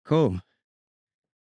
Cool.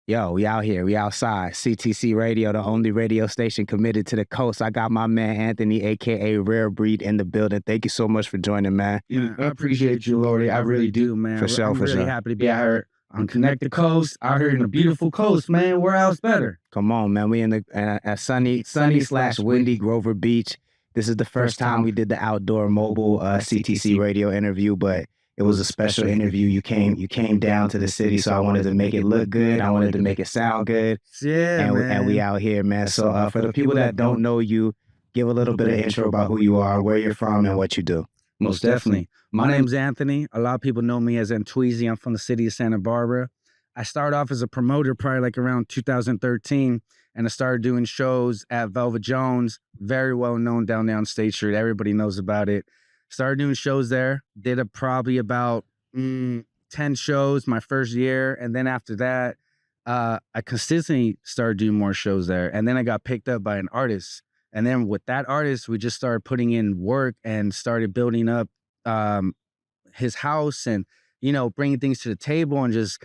Yo, we out here. We outside. CTC Radio, the only radio station committed to the coast. I got my man Anthony, a.k.a. Rare Breed, in the building. Thank you so much for joining, man. Yeah, I appreciate you, Lordy. I really do, man. For sure, I'm really happy to be out here on Connect the Coast, out here in the beautiful coast, man. Where else better? Come on, man. We in the sunny/windy Grover Beach. This is the first time we did the outdoor mobile CTC radio interview, but it was a special interview. You came down to the city, so I wanted to make it look good. I wanted to make it sound good. Yeah, man. And we out here, man. So for the people that don't know you, give a little bit of intro about who you are, where you're from, and what you do. Most definitely. My name's Anthony. A lot of people know me as Antweezy. I'm from the city of Santa Barbara. I started off as a promoter probably like around 2013, and I started doing shows at Velvet Jones, very well known down there on State Street. Everybody knows about it. Started doing shows there, did probably about 10 shows my first year. And then after that, I consistently started doing more shows there. And then I got picked up by an artist. And then with that artist, we just started putting in work and started building up his house and, you know, bringing things to the table and just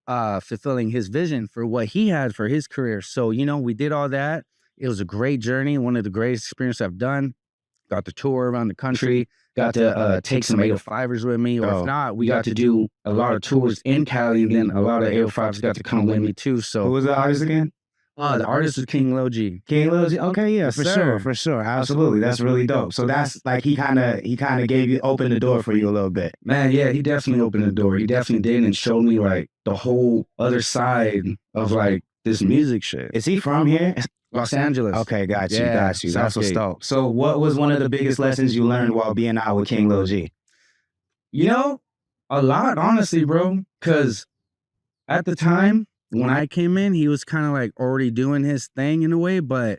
fulfilling his vision for what he had for his career. So, you know, we did all that. It was a great journey, one of the greatest experiences I've done. Got to tour around the country, got to take some 805ers with me, or if not, we got to do a lot of tours in Cali, and then a lot of 805s got to come with me too. So who was the artist again? The artist was King Lil G. King Lil G. Okay, yeah, for sure, absolutely. That's really dope. So that's like he kind of opened the door for you a little bit. Man, yeah, he definitely opened the door. He definitely did, and showed me like the whole other side of like this music shit. Is he from here? Los Angeles. Okay, got you. That's what's dope. So what was one of the biggest lessons you learned while being out with King Lil G? You know, a lot, honestly, bro. Because at the time, when I came in, he was kind of like already doing his thing in a way. But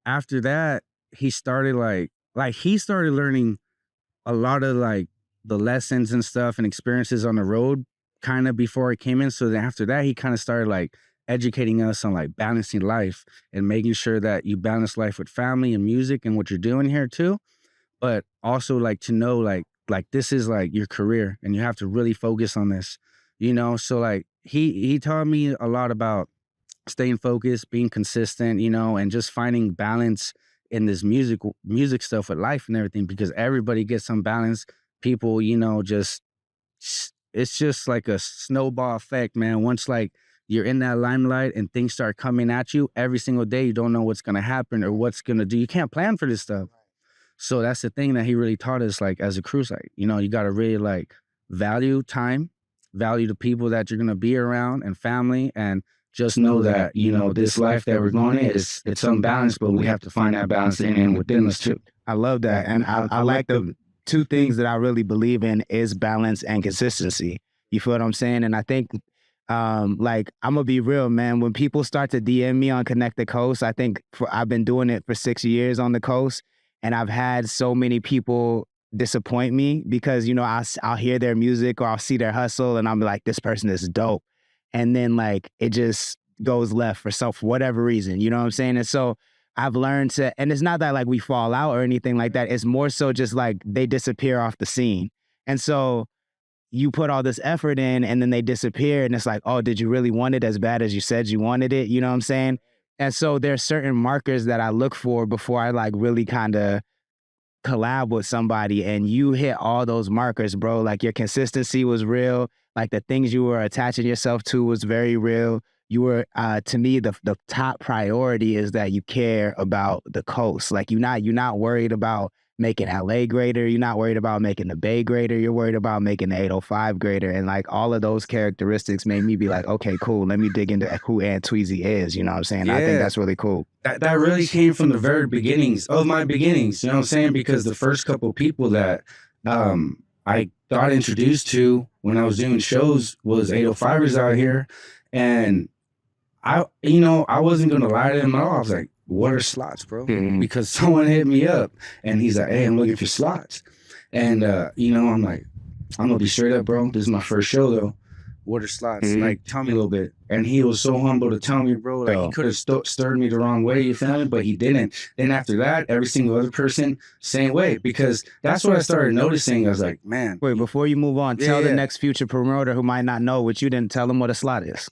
after that, he started he started learning a lot of like the lessons and stuff and experiences on the road kind of before I came in. So then after that, he kind of started like educating us on like balancing life and making sure that you balance life with family and music and what you're doing here too. But also like to know like this is like your career and you have to really focus on this, you know? So like he taught me a lot about staying focused, being consistent, you know, and just finding balance in this music stuff with life and everything, because everybody gets some balance. People, you know, it's just like a snowball effect, man. Once like you're in that limelight and things start coming at you every single day, you don't know what's going to happen or what's going to do. You can't plan for this stuff. So that's the thing that he really taught us, like as a crew, like, you know, you got to really like value time, value the people that you're going to be around and family, and just know that, you know, this life that we're going in it's unbalanced, but we have to find that balance in and within us too. I love that. And I like the two things that I really believe in is balance and consistency. You feel what I'm saying? And I think like I'm gonna be real, man. When people start to DM me on Connect the Coast, I think I've been doing it for 6 years on the coast, and I've had so many people disappoint me because, you know, I'll hear their music or I'll see their hustle and I'm like, this person is dope, and then like it just goes left for whatever reason, you know what I'm saying? And so I've learned to, and it's not that like we fall out or anything like that. It's more so just like they disappear off the scene, and so you put all this effort in and then they disappear, and it's like, oh, did you really want it as bad as you said you wanted it? You know what I'm saying? And so there's certain markers that I look for before I like really kind of collab with somebody, and you hit all those markers, bro. Like your consistency was real. Like the things you were attaching yourself to was very real. You were, to me, the top priority is that you care about the coast. Like you're not worried about making LA greater. You're not worried about making the Bay greater. You're worried about making the 805 greater. And like all of those characteristics made me be like, okay, cool. Let me dig into who Antweezy is. You know what I'm saying? Yeah. I think that's really cool. That really came from the very beginnings of my beginnings. You know what I'm saying? Because the first couple of people that I got introduced to when I was doing shows was 805ers out here. And I wasn't going to lie to them at all. I was like, what are slots, bro? Mm-hmm. Because someone hit me up and he's like, hey, I'm looking for slots. And, I'm like, I'm going to be straight up, bro. This is my first show, though. What are slots? Mm-hmm. Like, tell me a little bit. And he was so humble to tell me, bro, like he Yo. could have stirred me the wrong way, you feel me? But he didn't. Then after that, every single other person, same way, because that's what I started noticing. I was like, man. Wait, before you move on, Yeah, tell the yeah. next future promoter who might not know what you didn't tell them what a slot is.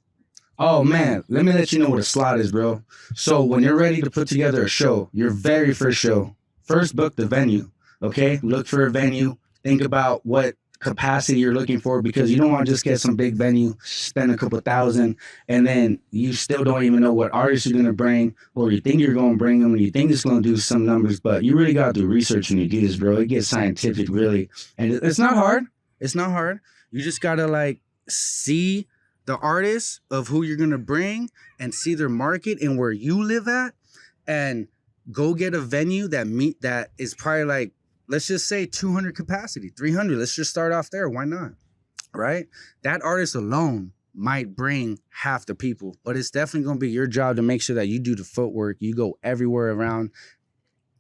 Oh man, let me let you know what a slot is, bro. So when you're ready to put together a show, your very first show, first book the venue, okay? Look for a venue, think about what capacity you're looking for, because you don't want to just get some big venue, spend a couple thousand, and then you still don't even know what artists you're going to bring, or you think you're going to bring them, and you think it's going to do some numbers, but you really got to do research when you do this, bro. It gets scientific, really. And it's not hard. It's not hard. You just got to like see the artists of who you're going to bring and see their market and where you live at, and go get a venue that is probably like, let's just say 200 capacity, 300. Let's just start off there. Why not? Right? That artist alone might bring half the people, but it's definitely going to be your job to make sure that you do the footwork. You go everywhere around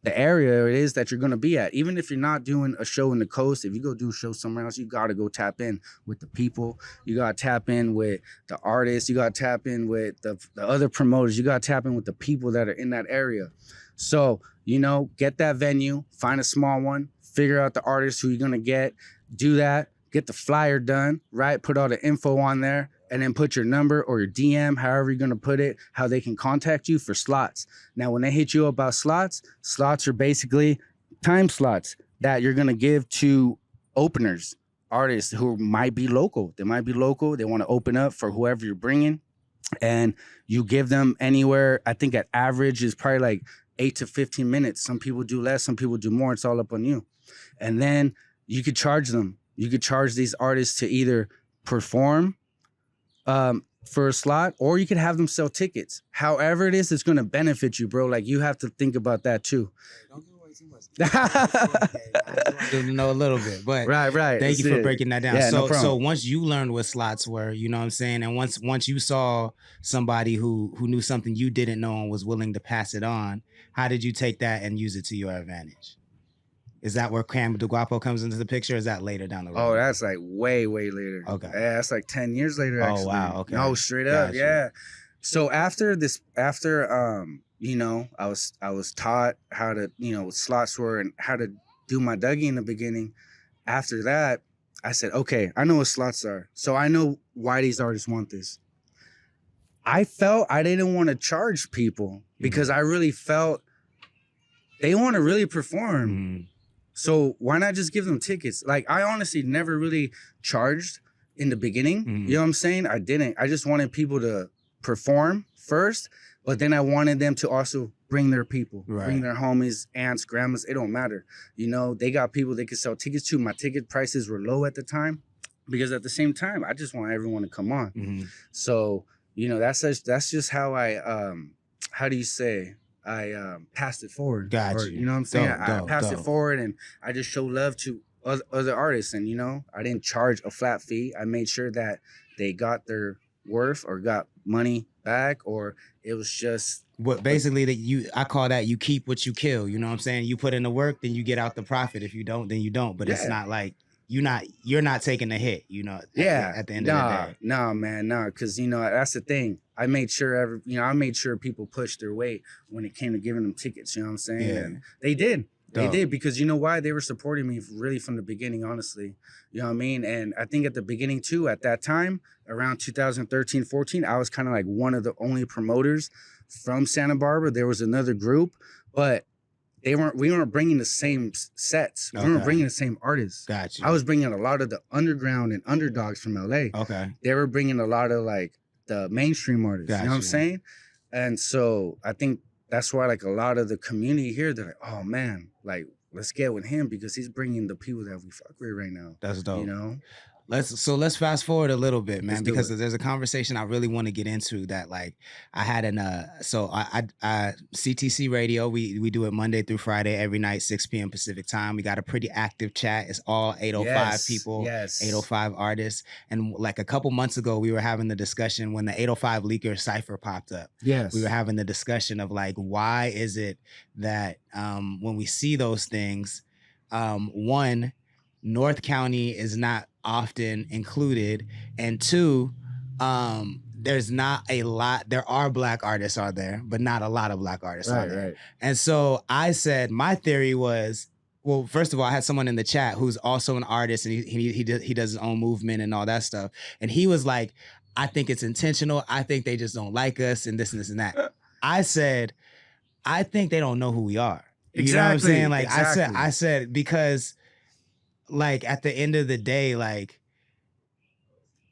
the area it is that you're going to be at. Even if you're not doing a show in the coast, if you go do a show somewhere else, you got to go tap in with the people. You got to tap in with the artists. You got to tap in with the other promoters. You got to tap in with the people that are in that area. So, you know, get that venue, find a small one, figure out the artists who you're going to get, do that, get the flyer done, right? Put all the info on there, and then put your number or your DM, however you're going to put it, how they can contact you for slots. Now, when they hit you up about slots are basically time slots that you're going to give to openers, artists who might be local. They might be local. They want to open up for whoever you're bringing, and you give them anywhere. I think at average is probably like 8 to 15 minutes. Some people do less, some people do more. It's all up on you. And then you could charge them. You could charge these artists to either perform for a slot, or you could have them sell tickets. However it is, it's going to benefit you, bro. Like, you have to think about that too. Don't give away too much. I just want to know a little bit, but right. Thank you for breaking that down. Yeah, no so problem. once you learned what slots were, you know what I'm saying, and once you saw somebody who knew something you didn't know and was willing to pass it on, how did you take that and use it to your advantage? Is that where Cam De Guapo comes into the picture, or is that later down the road? Oh, that's like way later. Okay. Yeah, that's like 10 years later, actually. Oh, wow. Okay. No, straight up. Gotcha. Yeah. So after you know, I was taught how to, you know, what slots were and how to do my Dougie in the beginning. After that, I said, okay, I know what slots are. So I know why these artists want this. I felt I didn't want to charge people because I really felt they want to really perform. Mm-hmm. So why not just give them tickets? Like, I honestly never really charged in the beginning. Mm-hmm. You know what I'm saying? I didn't. I just wanted people to perform first, but then I wanted them to also bring their people, bring their homies, aunts, grandmas. It don't matter. You know, they got people they could sell tickets to. My ticket prices were low at the time because at the same time, I just want everyone to come on. Mm-hmm. So, you know, that's just how I, how do you say? I passed it forward. Gotcha. You know what I'm saying? I passed dope. it forward, and I just show love to other artists. And, you know, I didn't charge a flat fee. I made sure that they got their worth or got money back, or it was just what basically that I call that you keep what you kill. You know what I'm saying? You put in the work, then you get out the profit. If you don't, then you don't. But it's not like you're not taking the hit, you know. At the end of the day. Nah, man, nah. Because, you know, that's the thing. I made sure I made sure people pushed their weight when it came to giving them tickets. You know what I'm saying? Yeah. And they did. They did, because you know why? They were supporting me really from the beginning, honestly. You know what I mean? And I think at the beginning too, at that time, around 2013, 14, I was kind of like one of the only promoters from Santa Barbara. There was another group, but we weren't bringing the same sets. We weren't bringing the same artists. Gotcha. I was bringing a lot of the underground and underdogs from LA. Okay. They were bringing a lot of like the mainstream artists. Gotcha. You know what I'm saying? And so I think that's why like a lot of the community here, they're like, oh man, like let's get with him because he's bringing the people that we fuck with right now. That's dope. You know? Let's fast forward a little bit, man, because it. there's a conversation I really want to get into that like I had I CTC radio, we do it Monday through Friday every night, 6 p.m. Pacific time. We got a pretty active chat. It's all 805 people, 805 artists. And like a couple months ago, we were having the discussion when the 805 leaker cipher popped up. Yes. We were having the discussion of like, why is it that when we see those things, one, North County is not often included, and two, there's not a lot. There are black artists out there, but not a lot of black artists out there. Right. And so I said, my theory was, well, first of all, I had someone in the chat who's also an artist, and he does his own movement and all that stuff. And he was like, I think it's intentional. I think they just don't like us and this and this and that. I said, I think they don't know who we are. You know what I'm saying? Like I said, because like at the end of the day, like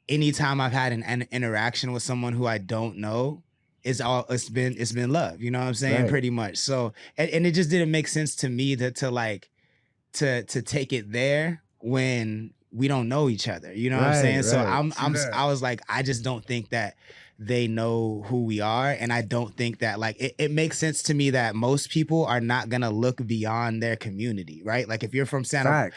anytime I've had an interaction with someone who I don't know, it's been love. You know what I'm saying? Right. Pretty much. So and it just didn't make sense to me to take it there when we don't know each other. You know what I'm saying? So I was like, I just don't think that they know who we are. And I don't think that like, it makes sense to me that most people are not going to look beyond their community, right? Like if you're from Santa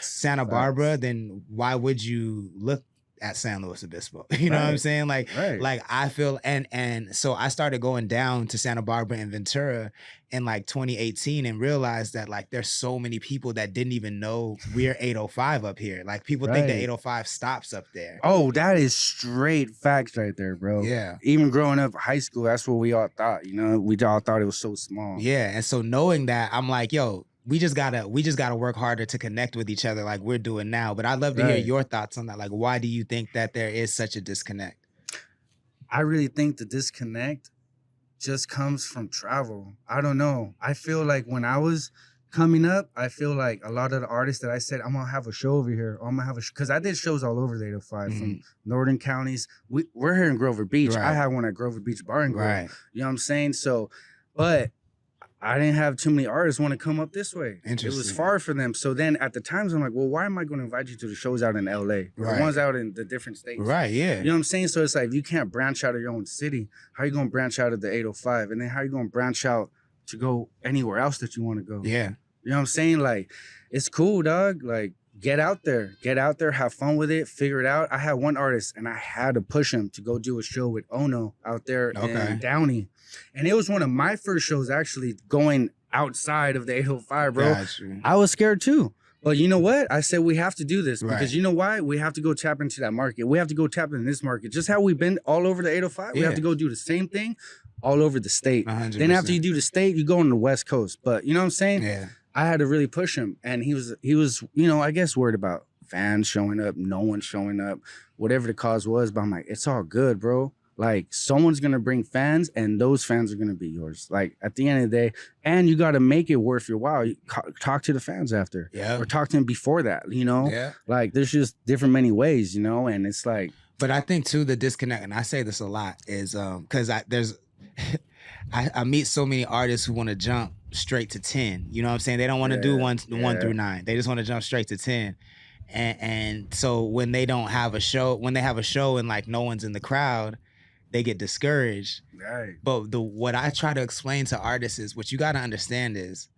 Barbara, then why would you look at San Luis Obispo? You know what I'm saying? Like I feel, and so I started going down to Santa Barbara and Ventura in like 2018 and realized that like there's so many people that didn't even know we're 805 up here. Like people think that 805 stops up there. Oh, that is straight facts right there, bro. Yeah. Even growing up high school, that's what we all thought, you know? We all thought it was so small. Yeah. And so knowing that, I'm like, yo, we just gotta work harder to connect with each other like we're doing now. But I'd love to hear your thoughts on that. Like, why do you think that there is such a disconnect? I really think the disconnect just comes from travel. I don't know. I feel like when I was coming up, I feel like a lot of the artists that I said, I'm gonna have a show over here, or I'm gonna have a because I did shows all over the 805 from northern counties. We're here in Grover Beach. I had one at Grover Beach Bar and Grill. You know what I'm saying? So, but I didn't have too many artists want to come up this way. It was far for them. So then at the times I'm like, well, why am I going to invite you to the shows out in LA? The ones out in the different states. Right, yeah. You know what I'm saying? So it's like, if you can't branch out of your own city, how are you going to branch out of the 805? And then how are you going to branch out to go anywhere else that you want to go? Yeah. You know what I'm saying? Like, it's cool, dog. Like, get out there, have fun with it, figure it out. I had one artist and I had to push him to go do a show with Ono out there in Downey. And it was one of my first shows actually going outside of the 805, bro. Gotcha. I was scared too. But you know what? I said, we have to do this because you know why? We have to go tap into that market. We have to go tap into this market. Just how we've been all over the 805, we have to go do the same thing all over the state. 100%. Then after you do the state, you go on the West Coast. But you know what I'm saying? Yeah. I had to really push him. And he was, you know, I guess worried about fans showing up, no one showing up, whatever the cause was. But I'm like, it's all good, bro. Like, someone's going to bring fans, and those fans are going to be yours. Like, at the end of the day, and you got to make it worth your while. You talk to the fans after. Yeah. Or talk to them before that, you know? Yeah. Like, there's just different many ways, you know? And it's like... But I think, too, the disconnect, and I say this a lot, is because I meet so many artists who want to jump straight to 10. You know what I'm saying? They don't want to do one through 9. They just want to jump straight to 10. And so when they don't have a show, when they have a show and, like, no one's in the crowd, they get discouraged. Right. But what I try to explain to artists is, what you got to understand is,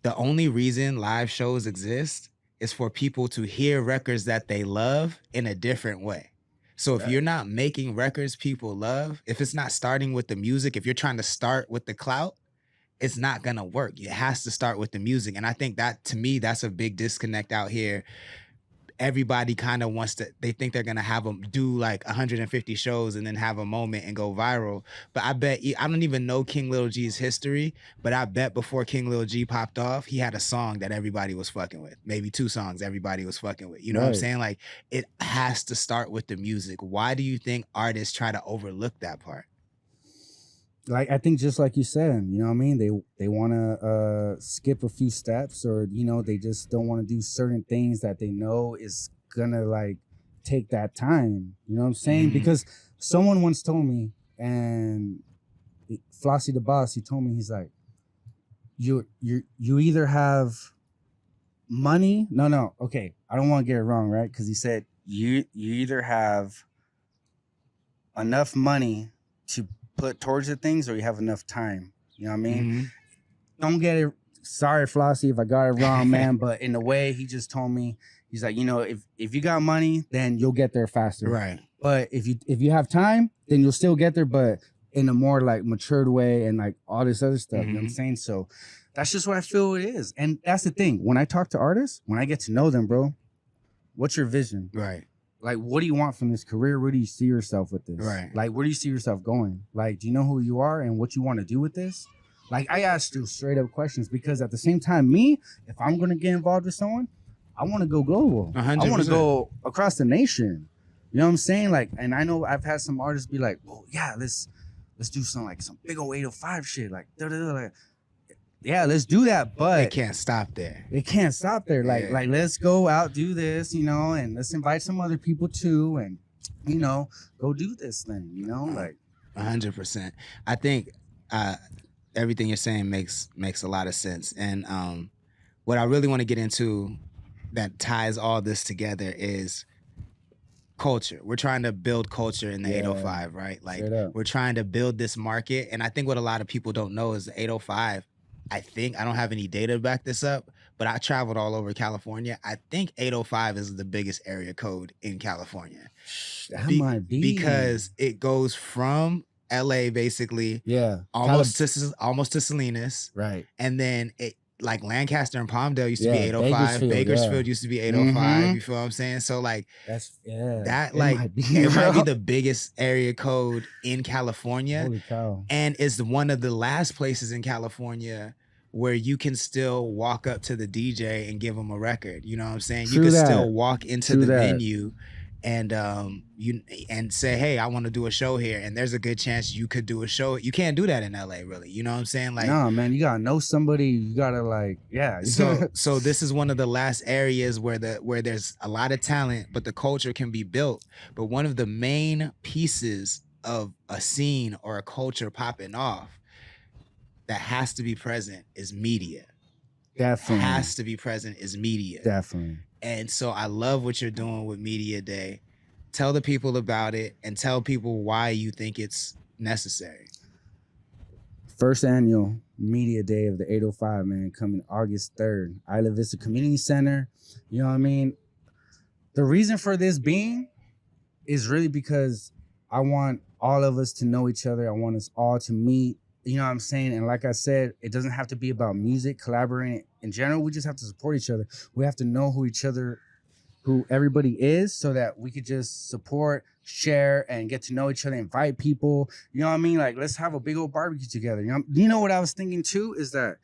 the only reason live shows exist is for people to hear records that they love in a different way. So if you're not making records people love, if it's not starting with the music, if you're trying to start with the clout, it's not gonna work. It has to start with the music. And I think that, to me, that's a big disconnect out here. Everybody kind of wants to, they think they're gonna have them do like 150 shows and then have a moment and go viral. But I bet, I don't even know King Lil G's history, but I bet before King Lil G popped off, he had a song that everybody was fucking with. Maybe 2 songs everybody was fucking with. You know what I'm saying? Like, it has to start with the music. Why do you think artists try to overlook that part? Like, I think just like you said, you know what I mean? They want to skip a few steps, or, you know, they just don't want to do certain things that they know is going to, like, take that time. You know what I'm saying? Because someone once told me, and Flossie the Boss, he told me, he's like, you either have money. No. Okay. I don't want to get it wrong, right? Because he said, you either have enough money to put towards the things, or you have enough time. You know what I mean? Don't get it. Sorry, Flossie, if I got it wrong, man. But in a way, he just told me, he's like, you know, if you got money, then you'll get there faster. Right. But if you have time, then you'll still get there, but in a more like matured way and like all this other stuff. You know what I'm saying? So that's just what I feel it is. And that's the thing. When I talk to artists, when I get to know them, bro, what's your vision? Right. like, what do you want from this career? Where do you see yourself with this? Right. Like, where do you see yourself going? Like, do you know who you are and what you want to do with this? Like, I asked you straight up questions because at the same time, if I'm going to get involved with someone, I want to go global. 100%. I want to go across the nation. You know what I'm saying? Like, and I know I've had some artists be like, well, yeah, let's do some big old 805 shit. Like, like, yeah, let's do that. But it can't stop there. It can't stop there. Like, Yeah. let's go out, do this, you know, and let's invite some other people too, and you know, go do this thing, you know, like 100%. I think everything you're saying makes a lot of sense. And what I really want to get into that ties all this together is culture. We're trying to build culture in the 805, right? Like we're trying to build this market. And I think what a lot of people don't know is the 805, I don't have any data to back this up, but I traveled all over California. I think 805 is the biggest area code in California. That might be. Because it goes from LA basically, almost to Salinas, right? And then it like Lancaster and Palmdale used to be 805. Bakersfield used to be 805. Mm-hmm. You feel what I'm saying? So like that's that like it might be the biggest area code in California. Holy cow! And it's one of the last places in California where you can still walk up to the DJ and give them a record. You know what I'm saying? You can still walk into the venue and say, hey, I want to do a show here, and there's a good chance you could do a show. You can't do that in LA, really. You know what I'm saying? Like, no, man, you gotta know somebody. You gotta like, So this is one of the last areas where there's a lot of talent, but the culture can be built. But one of the main pieces of a scene or a culture popping off that has to be present is media. Definitely has to be present is media. Definitely. And so I love what you're doing with Media Day. Tell the people about it and tell people why you think it's necessary. First annual Media Day of the 805, man, coming August 3rd. Isla Vista Community Center. You know what I mean? The reason for this being is really because I want all of us to know each other. I want us all to meet. You know what I'm saying? And like I said, it doesn't have to be about music, collaborating in general. We just have to support each other. We have to know who everybody is, so that we could just support, share, and get to know each other, invite people. You know what I mean? Like, let's have a big old barbecue together. You know what I was thinking too is that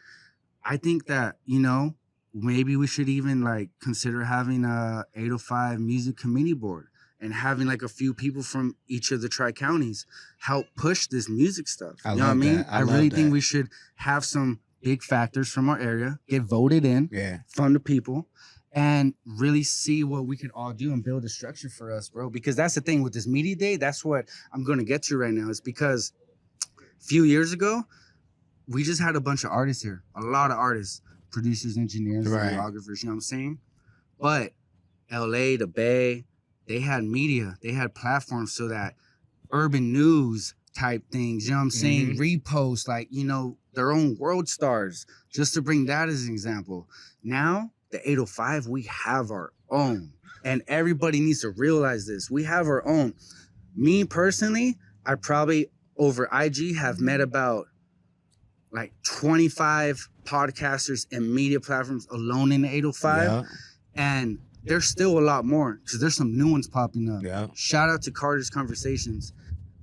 I think that, you know, maybe we should even like consider having a 805 music committee board. And having like a few people from each of the tri-counties help push this music stuff. You know what I mean? I really think we should have some big factors from our area get voted in from the people and really see what we can all do and build a structure for us, bro. Because that's the thing with this Media Day. That's what I'm going to get to right now. Is because a few years ago, we just had a bunch of artists here. A lot of artists, producers, engineers, videographers, you know what I'm saying? But LA, the Bay, they had media, they had platforms so that urban news type things, you know what I'm saying? Repost, like, you know, their own world stars, just to bring that as an example. Now, the 805, we have our own. And everybody needs to realize this. We have our own. Me personally, I probably over IG have met about like 25 podcasters and media platforms alone in the 805. And there's still a lot more because there's some new ones popping up. Shout out to Carter's Conversations,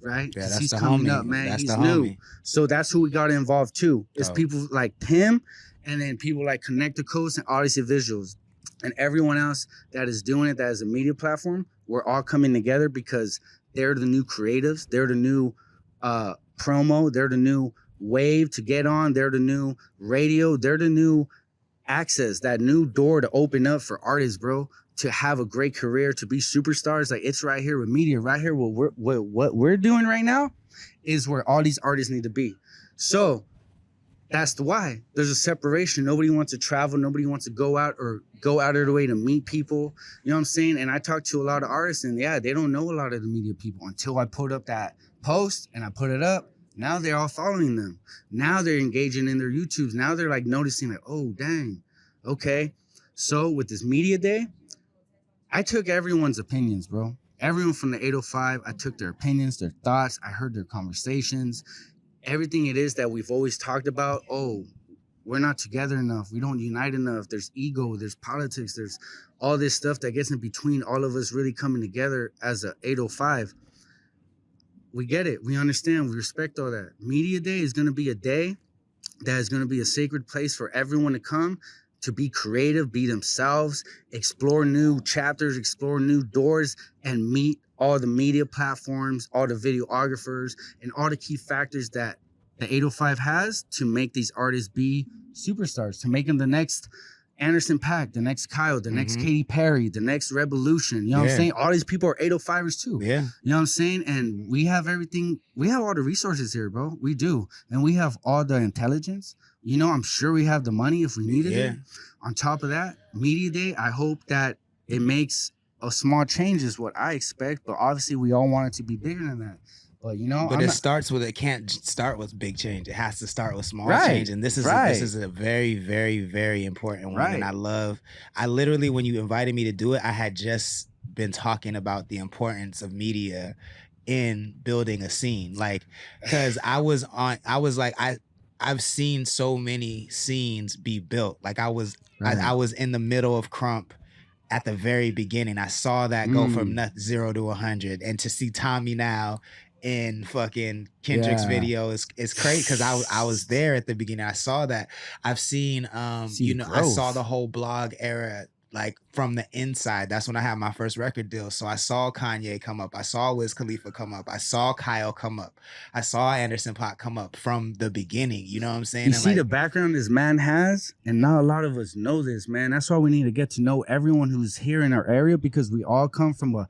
right? Yeah, that's he's the coming homie. up, man. That's He's the new. homie. So that's who we got involved too. It's people like him and then people like Connect the Coast and Odyssey Visuals and everyone else that is doing it, that is a media platform. We're all coming together because they're the new creatives. They're the new promo. They're the new wave to get on. They're the new radio. They're the new access, that new door to open up for artists, bro, to have a great career, to be superstars. Like, it's right here with media, right here. What we're doing right now is where all these artists need to be. So that's the why there's a separation. Nobody wants to travel. Nobody wants to go out of their way to meet people. You know what I'm saying? And I talk to a lot of artists and they don't know a lot of the media people until I put up that post and I put it up. Now they're all following them. Now they're engaging in their YouTubes. Now they're like noticing like, oh, dang. Okay. So with this Media Day, I took everyone's opinions, bro. Everyone from the 805, I took their opinions, their thoughts. I heard their conversations. Everything it is that we've always talked about. Oh, we're not together enough. We don't unite enough. There's ego, there's politics, there's all this stuff that gets in between all of us really coming together as a 805. We get it. We understand. We respect all that. Media Day is going to be a day that is going to be a sacred place for everyone to come to be creative, be themselves, explore new chapters, explore new doors, and meet all the media platforms, all the videographers, and all the key factors that the 805 has to make these artists be superstars, to make them the next Anderson .Paak, the next Kyle, the next Katy Perry, the next Revolution. You know what I'm saying? All these people are 805ers too. Yeah. You know what I'm saying? And we have everything. We have all the resources here, bro. We do. And we have all the intelligence. You know, I'm sure we have the money if we needed it. On top of that, Media Day, I hope that it makes a small change is what I expect. But obviously, we all want it to be bigger than that. But you know, it can't start with big change. It has to start with small change. And this is a very, very, very important one. And I literally, when you invited me to do it, I had just been talking about the importance of media in building a scene. Like, cause I've seen so many scenes be built. Like I was in the middle of Crump at the very beginning. I saw that go from 0 to 100, and to see Tommy now in fucking Kendrick's video is crazy, because I was there at the beginning. I saw that. I've seen I saw the whole blog era, like from the inside. That's when I had my first record deal. So I saw Kanye come up. I saw Wiz Khalifa come up. I saw Kyle come up. I saw Anderson .Paak come up from the beginning. You know what I'm saying? You see the background this man has, and not a lot of us know this, man. That's why we need to get to know everyone who's here in our area, because we all come from a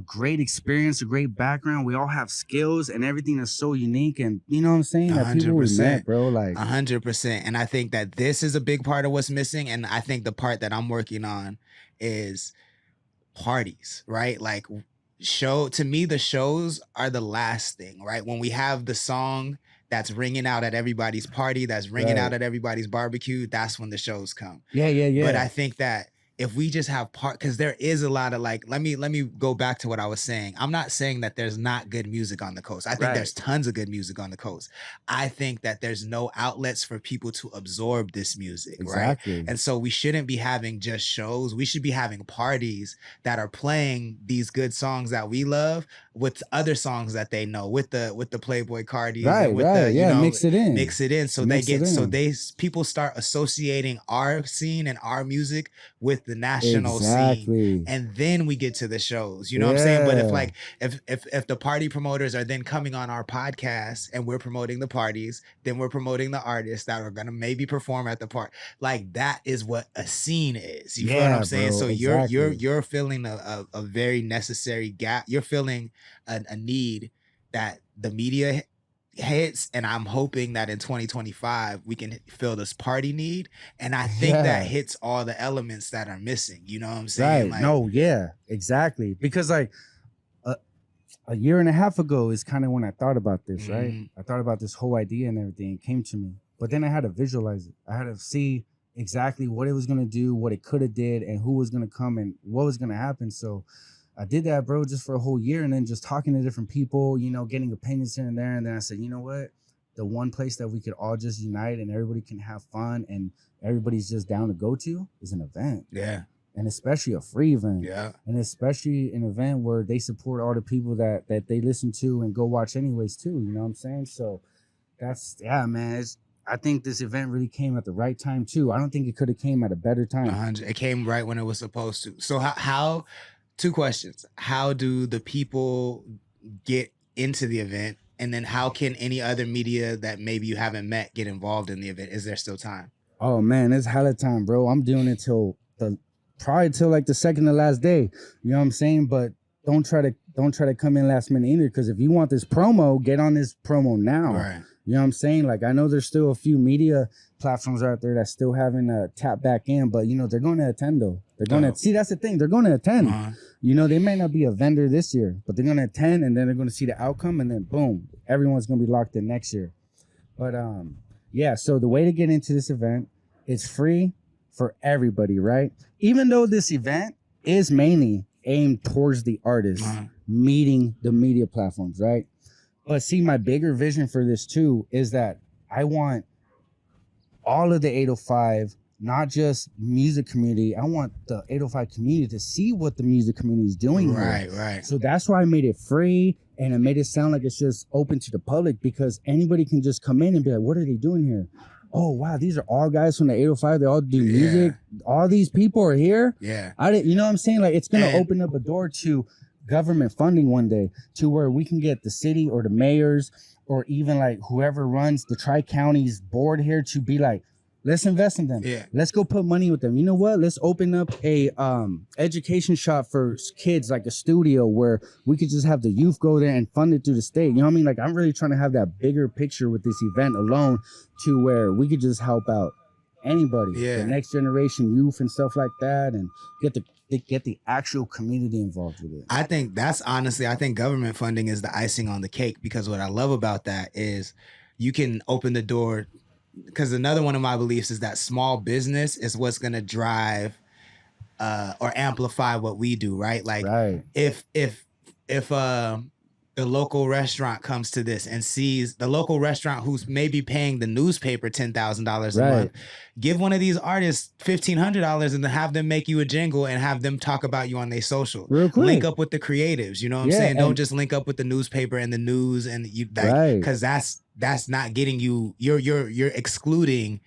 great experience, a great background. We all have skills and everything that's so unique. And you know what I'm saying? 100%, bro. Like 100%. And I think that this is a big part of what's missing. And I think the part that I'm working on is parties, right? Like to me, the shows are the last thing, right? When we have the song that's ringing out at everybody's party, that's ringing out at everybody's barbecue, that's when the shows come. Yeah. But I think that if we just have because there is a lot of like, let me go back to what I was saying. I'm not saying that there's not good music on the coast. I think there's tons of good music on the coast. I think that there's no outlets for people to absorb this music, right? And so we shouldn't be having just shows. We should be having parties that are playing these good songs that we love with other songs that they know, with the Playboy Cardis, and with mix it in. So people start associating our scene and our music with the national scene, and then we get to the shows. You know what I'm saying? But if the party promoters are then coming on our podcast and we're promoting the parties, then we're promoting the artists that are gonna maybe perform at the park. Like that is what a scene is. You feel what I'm saying? Bro, so you're feeling a very necessary gap. You're feeling a need that the media hits, and I'm hoping that in 2025 we can fill this party need, and I think that hits all the elements that are missing. You know what I'm saying? Exactly. Because like a year and a half ago is kind of when I thought about this, right? I thought about this whole idea and everything. It came to me, but then I had to visualize it. I had to see exactly what it was going to do, what it could have did, and who was going to come and what was going to happen. So I did that, bro, just for a whole year, and then just talking to different people, you know, getting opinions here and there. And then I said, you know what? The one place that we could all just unite and everybody can have fun and everybody's just down to go to is an event. Yeah. And especially a free event. Yeah. And especially an event where they support all the people that they listen to and go watch anyways too. You know what I'm saying? So that's, man, I think this event really came at the right time too. I don't think it could have came at a better time. It came right when it was supposed to. So how 2 questions. How do the people get into the event? And then how can any other media that maybe you haven't met get involved in the event? Is there still time? Oh man, it's hella time, bro. I'm doing it probably till like the second to last day. You know what I'm saying? But don't try to come in last minute either, because if you want this promo, get on this promo now. Right. You know what I'm saying? Like, I know there's still a few media platforms out there that still haven't tapped back in, but you know, they're going to attend though. They're going to see, that's the thing. They're going to attend. You know, they may not be a vendor this year, but they're going to attend, and then they're going to see the outcome, and then boom, everyone's going to be locked in next year. But yeah, so the way to get into this event is free for everybody, right? Even though this event is mainly aimed towards the artists meeting the media platforms, right? But see, my bigger vision for this too is that I want all of the 805, not just music community. I want the 805 community to see what the music community is doing here. Right. So that's why I made it free, and I made it sound like it's just open to the public, because anybody can just come in and be like, what are they doing here? Oh wow, these are all guys from the 805. They all do music. All these people are here. Yeah. You know what I'm saying? Like, it's gonna open up a door to government funding one day, to where we can get the city or the mayors or even like whoever runs the Tri-Counties board here to be like, let's invest in them. Yeah. Let's go put money with them. You know what? Let's open up a education shop for kids, like a studio where we could just have the youth go there and fund it through the state. You know what I mean? Like, I'm really trying to have that bigger picture with this event alone, to where we could just help out anybody, the next generation youth and stuff like that, and get the actual community involved with it. I think that's honestly, I think government funding is the icing on the cake, because what I love about that is you can open the door. Because another one of my beliefs is that small business is what's going to drive or amplify what we do, right? Like, if the local restaurant comes to this and sees the local restaurant who's maybe paying the newspaper $10,000 a month, give one of these artists $1,500 and then have them make you a jingle and have them talk about you on their social. Link up with the creatives, you know what I'm saying? Don't just link up with the newspaper and the news and you, like, because that's not getting you. You're excluding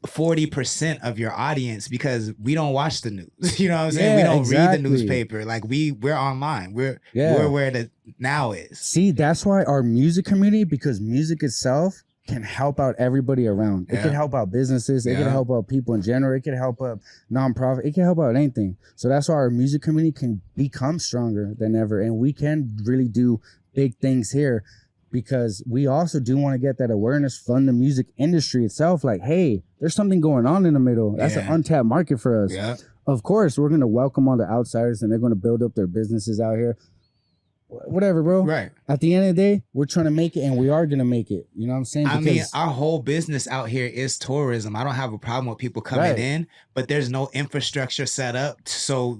40% of your audience, because we don't watch the news. You know what I'm saying? We don't read the newspaper. Like, we're online. We're where the now is. See, that's why our music community, because music itself can help out everybody around. It can help out businesses. It can help out people in general. It can help out nonprofit. It can help out anything. So that's why our music community can become stronger than ever. And we can really do big things here, because we also do want to get that awareness from the music industry itself. Like, hey, there's something going on in the middle. That's an untapped market for us. Yeah. Of course, we're going to welcome all the outsiders, and they're going to build up their businesses out here. Whatever, bro. Right. At the end of the day, we're trying to make it, and we are going to make it. You know what I'm saying? I mean, our whole business out here is tourism. I don't have a problem with people coming in, but there's no infrastructure set up. So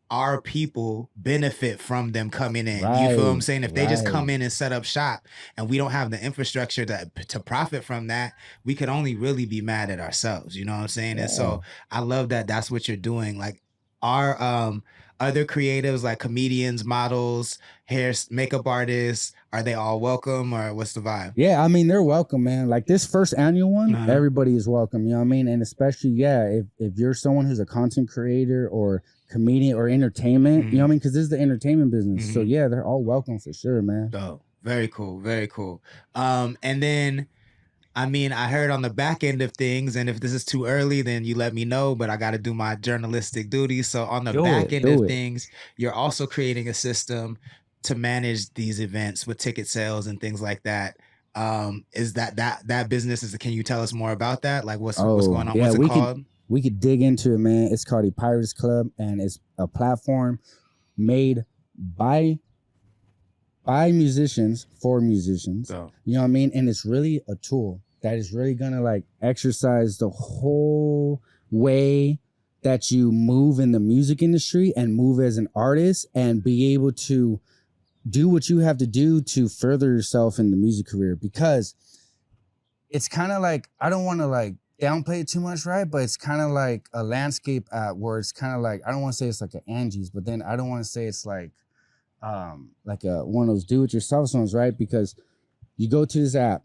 our people benefit from them coming in. You feel what I'm saying? If they just come in and set up shop and we don't have the infrastructure to profit from that, we could only really be mad at ourselves. You know what I'm saying? And so I love that that's what you're doing. Like, our other creatives, like comedians, models, hair, makeup artists, are they all welcome, or what's the vibe? Yeah, I mean, they're welcome, man. Like, this first annual one, everybody is welcome. You know what I mean? And especially, if you're someone who's a content creator or comedian or entertainment, you know what I mean? Because this is the entertainment business. So they're all welcome for sure, man. Oh, very cool. Very cool. And then, I mean, I heard on the back end of things, and if this is too early, then you let me know, but I got to do my journalistic duties. So on the back end of things, you're also creating a system to manage these events with ticket sales and things like that. Is that business, can you tell us more about that? Like, what's going on? What's it called? We could dig into it, man. It's called a Pirates Club, and it's a platform made by musicians for musicians. You know what I mean? And it's really a tool that is really gonna like exercise the whole way that you move in the music industry and move as an artist, and be able to do what you have to do to further yourself in the music career. Because it's kind of like, I don't want to like downplay it too much, right? But it's kind of like a landscape app where it's kind of like, I don't want to say it's like an Angie's, but then I don't want to say it's like one of those do-it-yourself ones, right? Because you go to this app,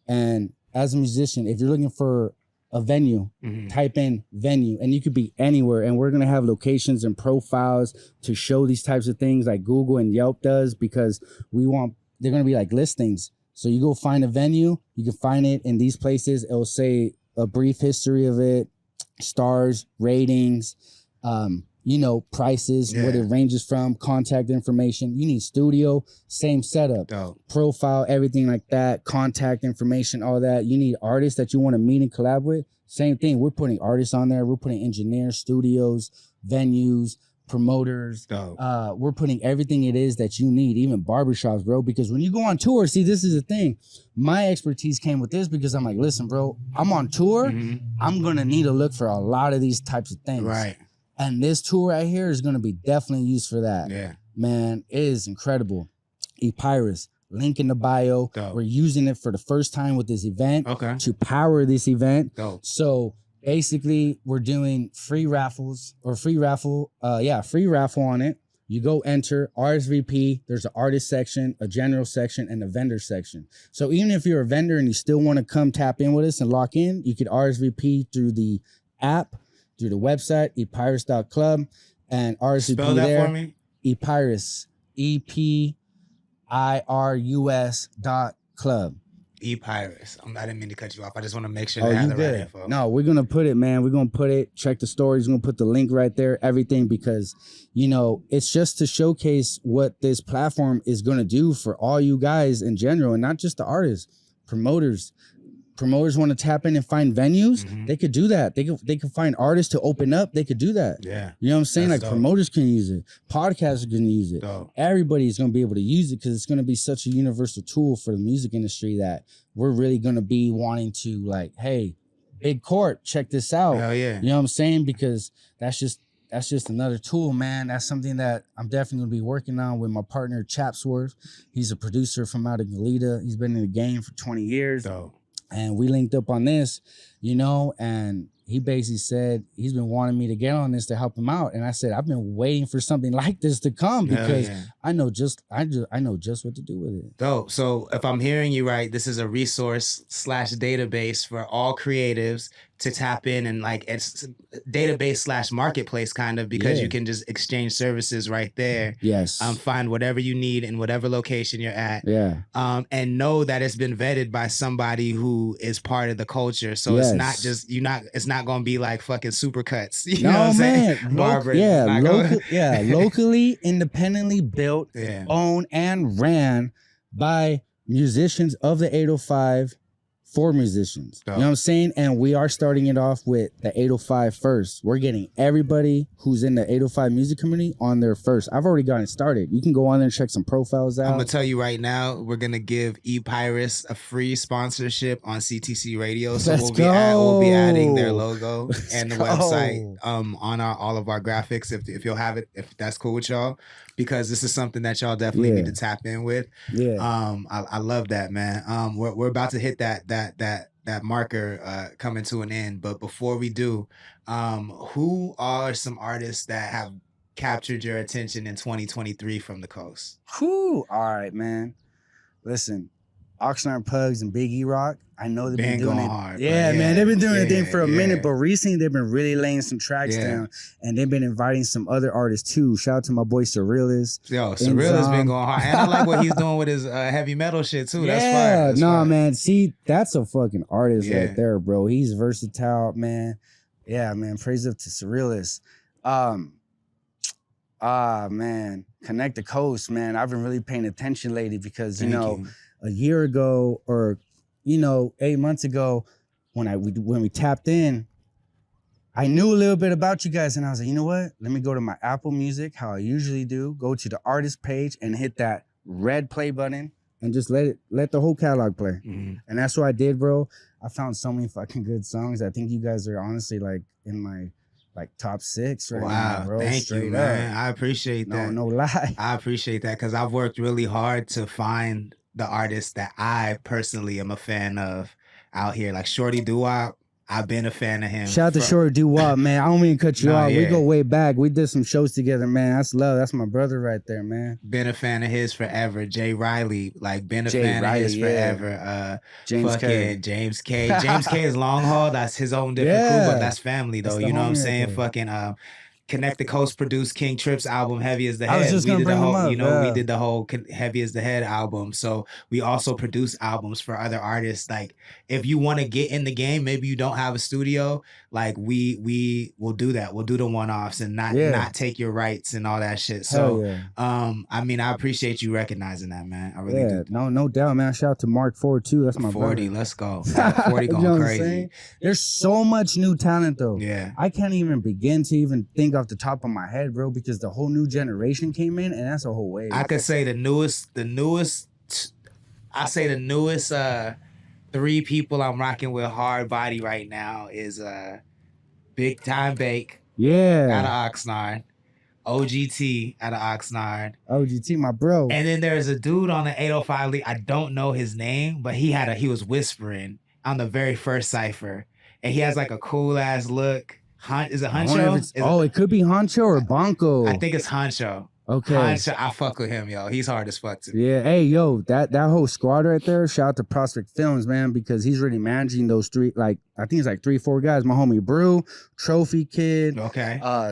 and as a musician, if you're looking for a venue, type in venue, and you could be anywhere. And we're going to have locations and profiles to show these types of things like Google and Yelp does, because they're going to be like listings. So you go find a venue, you can find it in these places. It'll say a brief history of it, stars, ratings, prices, what it ranges from, contact information. You need studio, same setup, profile, everything like that, contact information, all that. You need artists that you want to meet and collab with. Same thing. We're putting artists on there. We're putting engineers, studios, venues, promoters. We're putting everything it is that you need, even barbershops, bro. Because when you go on tour, see, this is the thing. My expertise came with this, because I'm like, listen, bro, I'm on tour. I'm going to need to look for a lot of these types of things. Right. And this tour right here is going to be definitely used for that. Yeah. Man, it is incredible. Epirus, link in the bio. Dope. We're using it for the first time with this event to power this event. Dope. So basically, we're doing free raffle on it. You go enter RSVP. There's an artist section, a general section, and a vendor section. So even if you're a vendor and you still want to come tap in with us and lock in, you could RSVP through the app, through the website, epirus.club, and RSVP Spell that there. for me. Epirus, EPIRUS.club. Epirus. I didn't mean to cut you off. I just want to make sure that I have the right info. No, we're gonna put it, man. We're gonna put it. Check the stories. We're gonna put the link right there. Everything, because it's just to showcase what this platform is gonna do for all you guys in general, and not just the artists, promoters. Promoters want to tap in and find venues. They could do that. They could find artists to open up. They could do that. Yeah. You know what I'm saying? That's Like dope. Promoters can use it. Podcasters can use it. Dope. Everybody's going to be able to use it because it's going to be such a universal tool for the music industry that we're really going to be wanting to, like, hey, Big Court, check this out. Hell yeah. You know what I'm saying? Because that's just another tool, man. That's something that I'm definitely going to be working on with my partner, Chapsworth. He's a producer from out of Goleta. He's been in the game for 20 years. Dope. And we linked up on this, and he basically said he's been wanting me to get on this to help him out. And I said, I've been waiting for something like this to come because I know just what to do with it. Dope. So if I'm hearing you right, this is a resource / database for all creatives to tap in, and like it's database / marketplace kind of, because you can just exchange services right there. Yes. Find whatever you need in whatever location you're at. Yeah. And know that it's been vetted by somebody who is part of the culture. So it's not just it's not gonna be like fucking Supercuts. You know what I'm saying? Locally, independently built, owned, and ran by musicians of the 805 for musicians. You know what I'm saying? And we are starting it off with the 805 first. We're getting everybody who's in the 805 music community on there first. I've already gotten it started. You can go on there and check some profiles out. I'm gonna tell you right now, we're gonna give Epirus a free sponsorship on CTC Radio. So we'll be adding their logo and the website on all of our graphics if you'll have it, if that's cool with y'all, because this is something that y'all definitely need to tap in with. I love that, man. We're about to hit that marker coming to an end, but before we do, who are some artists that have captured your attention in 2023 from the coast? All right, man. Listen, Oxnard Pugs and Big E-Rock, I know they've been doing it hard. Yeah, man, they've been doing their thing for a minute, but recently they've been really laying some tracks down, and they've been inviting some other artists too. Shout out to my boy Surrealist. Yo, Surrealist been going hard, and I like what he's doing with his heavy metal shit too. That's fire. That's fire. Man, see, that's a fucking artist right there, bro. He's versatile, man. Yeah, man, praise up to Surrealist. Man, Connect the Coast, man. I've been really paying attention lately because, a year ago or 8 months ago, when we tapped in, I knew a little bit about you guys, and I was like, you know what? Let me go to my Apple Music, how I usually do, go to the artist page and hit that red play button and just let the whole catalog play. And that's what I did, bro. I found so many fucking good songs. I think you guys are honestly like in my top 6 right now, bro. Thank you, man. I appreciate that. No lie. I appreciate that because I've worked really hard to find the artists that I personally am a fan of out here. Like Shorty Doo-Wop, I've been a fan of him. Shout out to Shorty Doo-Wop, man. I don't mean to cut you off. We go way back. We did some shows together, man. That's love. That's my brother right there, man. Been a fan of his forever. Jay Riley, been a fan of his forever. James K. James K. James K is long haul. That's his own different crew, but that's family though. You know what I'm saying? Fucking Connect the Coast produced King Trip's album Heavy as the Head. I was just gonna bring him up. We did the whole Heavy as the Head album. So we also produce albums for other artists. Like if you want to get in the game, maybe you don't have a studio, like we will do that. We'll do the one-offs and not take your rights and all that shit. So I mean, I appreciate you recognizing that, man. I really do. No doubt, man. Shout out to Mark Ford too. That's my 40. brother. Let's go. 40 going crazy. There's so much new talent though. Yeah. I can't even begin to even think off the top of my head, bro, because the whole new generation came in and that's a whole wave. I could say the newest 3 people I'm rocking with hard body right now is Big Time Bake. Yeah. Out of Oxnard. OGT out of Oxnard. OGT, my bro. And then there's a dude on the 805 league. I don't know his name, but he was whispering on the very first cipher, and he has like a cool ass look. Is it Honcho? It could be Honcho or Bonko. I think it's Honcho. Okay. Honcho, I fuck with him, yo. He's hard as fuck too. Yeah. Hey, yo, that whole squad right there. Shout out to Prospect Films, man, because he's really managing those three. Like I think it's like 3-4 guys. My homie Brew, Trophy Kid,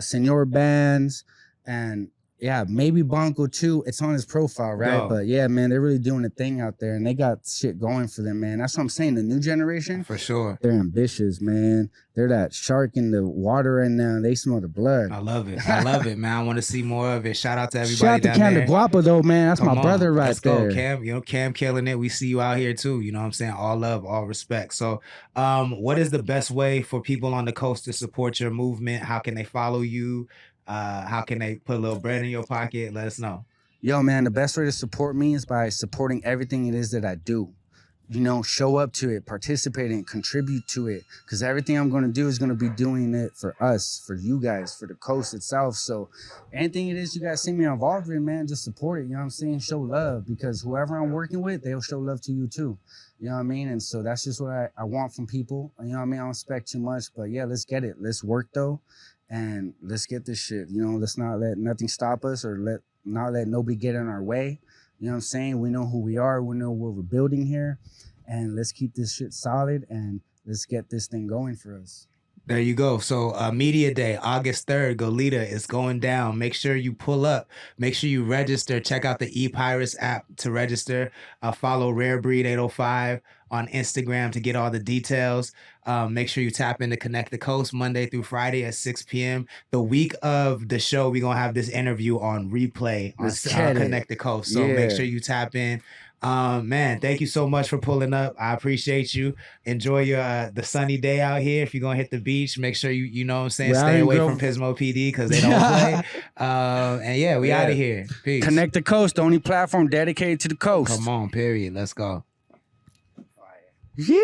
Senor Bands, and yeah, maybe Bonko too. It's on his profile, right? Yo. But yeah, man, they're really doing a thing out there, and they got shit going for them, man. That's what I'm saying. The new generation, for sure, they're ambitious, man. They're that shark in the water right now. They smell the blood. I love it. I love it, man. I want to see more of it. Shout out to everybody. Shout out to Cam the Guapa, though, man. That's my brother right there. Let's go, Cam. Cam killing it. We see you out here too. You know what I'm saying? All love, all respect. So, what is the best way for people on the coast to support your movement? How can they follow you? How can they put a little bread in your pocket? Let us know. Yo, man, the best way to support me is by supporting everything it is that I do. You know, show up to it, participate in it, contribute to it. Because everything I'm going to do is going to be doing it for us, for you guys, for the coast itself. So anything it is you guys see me involved in, man, just support it. You know what I'm saying? Show love. Because whoever I'm working with, they'll show love to you too. You know what I mean? And so that's just what I want from people. You know what I mean? I don't expect too much. But yeah, let's get it. Let's work though. And let's get this shit, you know, let's not let nothing stop us or not let nobody get in our way. You know what I'm saying? We know who we are. We know what we're building here. And let's keep this shit solid and let's get this thing going for us. There you go. So Media Day, August 3rd, Goleta is going down. Make sure you pull up. Make sure you register. Check out the ePirates app to register. Follow Rare Breed 805 on Instagram to get all the details. Make sure you tap into Connect the Coast Monday through Friday at 6 p.m. The week of the show, we're going to have this interview on replay on Connect the Coast. So make sure you tap in. Man, thank you so much for pulling up. I appreciate you. Enjoy your the sunny day out here. If you're gonna hit the beach, make sure you know what I'm saying, stay away from Pismo PD because they don't play. And yeah, we out of here. Peace. Connect the Coast, the only platform dedicated to the coast. Come on, period. Let's go. Yeah.